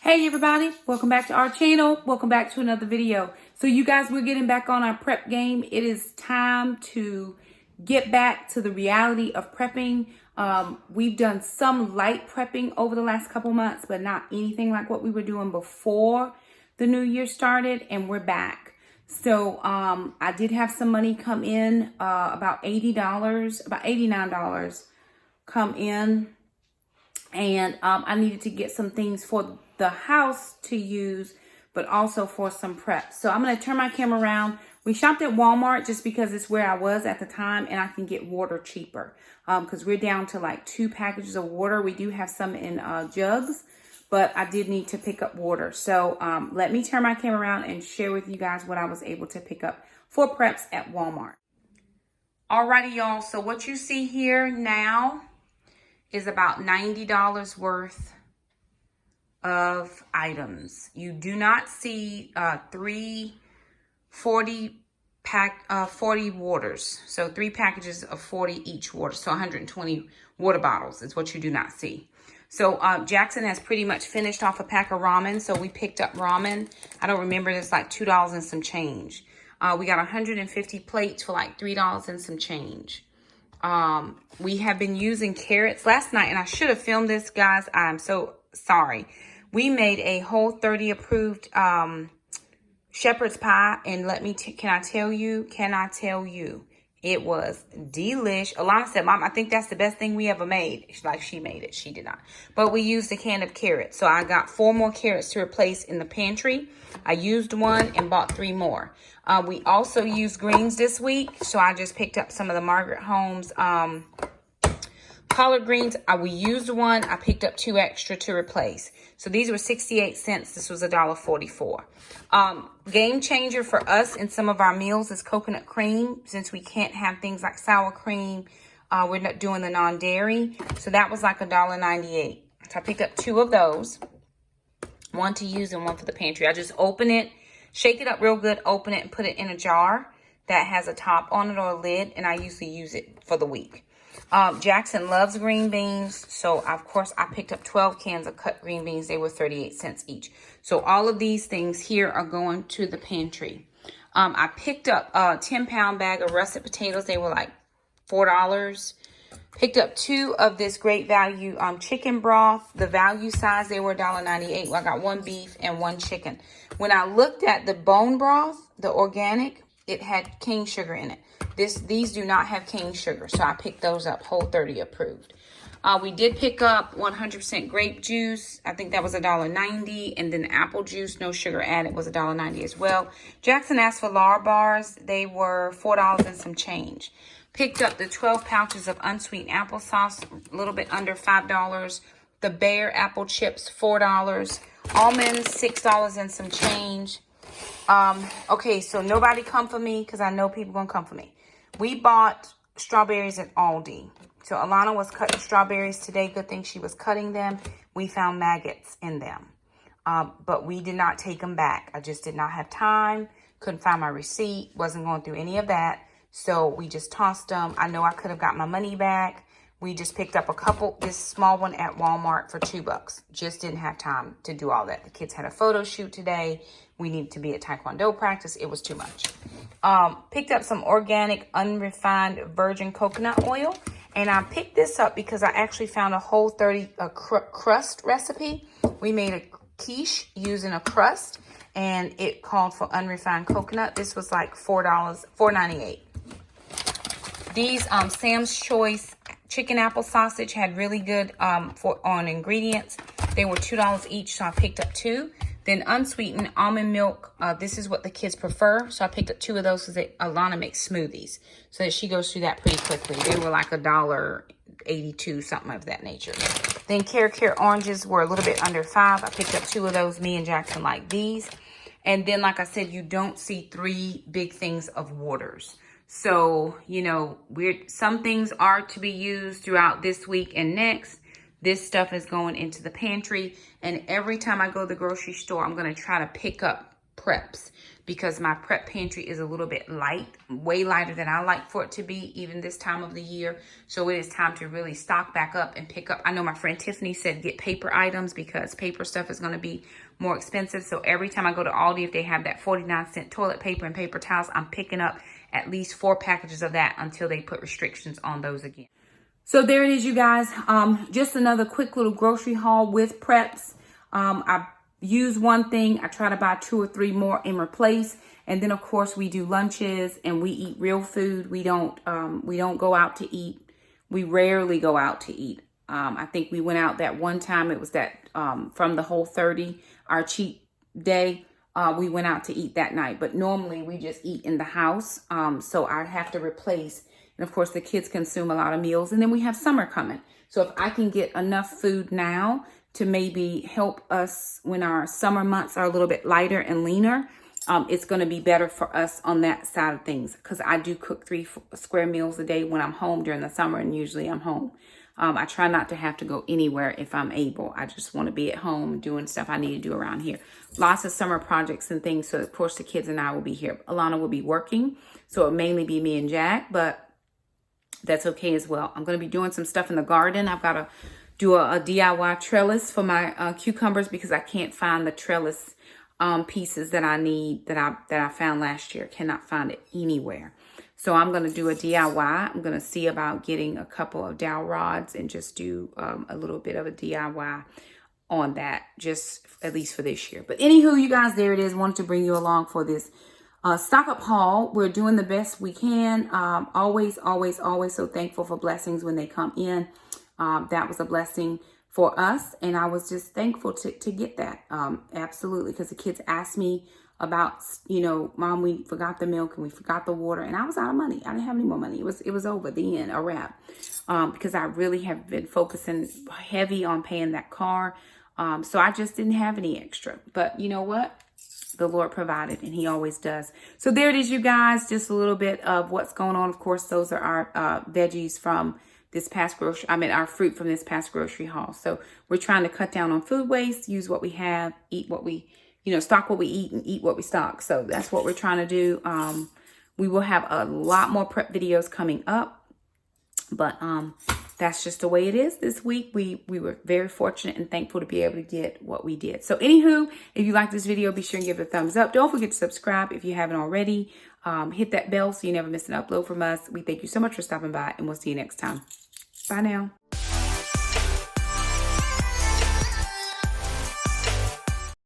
Hey everybody, welcome back to our channel. Welcome back to another video. So you guys, we're getting back on our prep game. It is time to get back to the reality of prepping. We've done some light prepping over the last couple months, but not anything like what we were doing before the new year started, and we're back. So I did have some money come in, about $80, about $89 come in. And I needed to get some things for the house to use, but also for some prep. So I'm going to turn my camera around. We shopped at Walmart just because it's where I was at the time, and I can get water cheaper because we're down to like 2 packages of water. We do have some in jugs, but I did need to pick up water. So let me turn my camera around and share with you guys what I was able to pick up for preps at Walmart. Alrighty, y'all. So what you see here now is about $90 worth of items. You do not see 3 40 waters. So 3 packages of 40 each water. So 120 water bottles is what you do not see. So Jackson has pretty much finished off a pack of ramen. So we picked up ramen. I don't remember, it's like $2 and some change. We got 150 plates for like $3 and some change. We have been using carrots last night, and I should have filmed this, guys. I'm so sorry. We made a Whole30 approved shepherd's pie, and can I tell you, it was delish. Alana said, Mom, I think that's the best thing we ever made. Like, she made it. She did not. But we used a can of carrots. So I got 4 more carrots to replace in the pantry. I used 1 and bought 3 more. We also used greens this week. So I just picked up some of the Margaret Holmes collard greens. We used 1. I picked up 2 extra to replace. So these were 68 cents. This was $1.44. Game changer for us in some of our meals is coconut cream. Since we can't have things like sour cream, we're not doing the non-dairy. So that was like $1.98. So I picked up 2 of those. 1 to use and 1 for the pantry. I just open it, shake it up real good, open it, and put it in a jar that has a top on it or a lid, and I usually use it for the week. Jackson loves green beans, so of course I picked up 12 cans of cut green beans. They were 38 cents each. So all of these things here are going to the pantry. I picked up a 10-pound bag of russet potatoes. They were like $4. Picked up 2 of this great value chicken broth. The value size, they were $1.98. Well, I got 1 beef and 1 chicken. When I looked at the bone broth, the organic, it had cane sugar in it. These do not have cane sugar, so I picked those up, Whole30 approved. We did pick up 100% grape juice. I think that was $1.90, and then apple juice, no sugar added, was $1.90 as well. Jackson asked for Lar bars. They were $4 and some change. Picked up the 12 pouches of unsweetened applesauce, a little bit under $5. The Bear apple chips, $4. Almonds, $6 and some change. Okay, so nobody come for me because I know people gonna come for me. We bought strawberries at Aldi. So Alana was cutting strawberries today. Good thing she was cutting them. We found maggots in them. But we did not take them back. I just did not have time. Couldn't find my receipt. Wasn't going through any of that. So we just tossed them. I know I could have got my money back. We just picked up a couple, this small one at Walmart for $2. Just didn't have time to do all that. The kids had a photo shoot today. We needed to be at Taekwondo practice. It was too much. Picked up some organic, unrefined virgin coconut oil. And I picked this up because I actually found a Whole30 crust recipe. We made a quiche using a crust, and it called for unrefined coconut. This was like $4.98. These Sam's Choice chicken apple sausage had really good on ingredients. They were $2 each, so I picked up 2. Then unsweetened almond milk. This is what the kids prefer, so I picked up 2 of those because Alana makes smoothies, so that she goes through that pretty quickly. They were like $1.82, something of that nature. Then Care oranges were a little bit under $5. I picked up 2 of those. Me and Jackson like these. And then, like I said, you don't see 3 big things of waters. So, you know, some things are to be used throughout this week and next. This stuff is going into the pantry. And every time I go to the grocery store, I'm going to try to pick up preps. because my prep pantry is a little bit light, way lighter than I like for it to be, even this time of the year. So it is time to really stock back up and pick up. I know my friend Tiffany said get paper items because paper stuff is going to be more expensive. So every time I go to Aldi, if they have that 49-cent toilet paper and paper towels, I'm picking up at least 4 packages of that until they put restrictions on those again. So there it is, you guys. Just another quick little grocery haul with preps. I use one thing, I try to buy 2 or 3 more and replace. And then of course we do lunches and we eat real food. We don't go out to eat. We rarely go out to eat. I think we went out that one time. It was that from the Whole30, our cheat day. We went out to eat that night, but normally we just eat in the house. So I have to replace. And of course the kids consume a lot of meals, and then we have summer coming. So if I can get enough food now to maybe help us when our summer months are a little bit lighter and leaner, it's going to be better for us on that side of things, because I do cook 3 square meals a day when I'm home during the summer, and usually I'm home. I try not to have to go anywhere if I'm able. I just want to be at home doing stuff I need to do around here. Lots of summer projects and things. So of course the kids and I will be here. Alana will be working, so it'll mainly be me and Jack, but that's okay as well. I'm going to be doing some stuff in the garden. I've got to do a DIY trellis for my cucumbers, because I can't find the trellis pieces that I need that I found last year. Cannot find it anywhere. So I'm going to do a DIY. I'm going to see about getting a couple of dowel rods and just do a little bit of a DIY on that, just at least for this year. But anywho, you guys, there it is. Wanted to bring you along for this stock up haul. We're doing the best we can. Always so thankful for blessings when they come in. That was a blessing for us, and I was just thankful to get that. Absolutely, because the kids asked me about, Mom, we forgot the milk and we forgot the water, and I was out of money. I didn't have any more money. It was over, the end, a wrap. Because I really have been focusing heavy on paying that car. So I just didn't have any extra. But you know what? The Lord provided, and he always does. So there it is, you guys. Just a little bit of what's going on. Of course, those are our veggies from this past our fruit from this past grocery haul. So we're trying to cut down on food waste, use what we have, eat what we, stock what we eat, and eat what we stock. So that's what we're trying to do. We will have a lot more prep videos coming up, but that's just the way it is this week. We were very fortunate and thankful to be able to get what we did. So anywho, if you like this video, be sure and give it a thumbs up. Don't forget to subscribe if you haven't already. Hit that bell so you never miss an upload from us. We thank you so much for stopping by, and we'll see you next time. Bye now.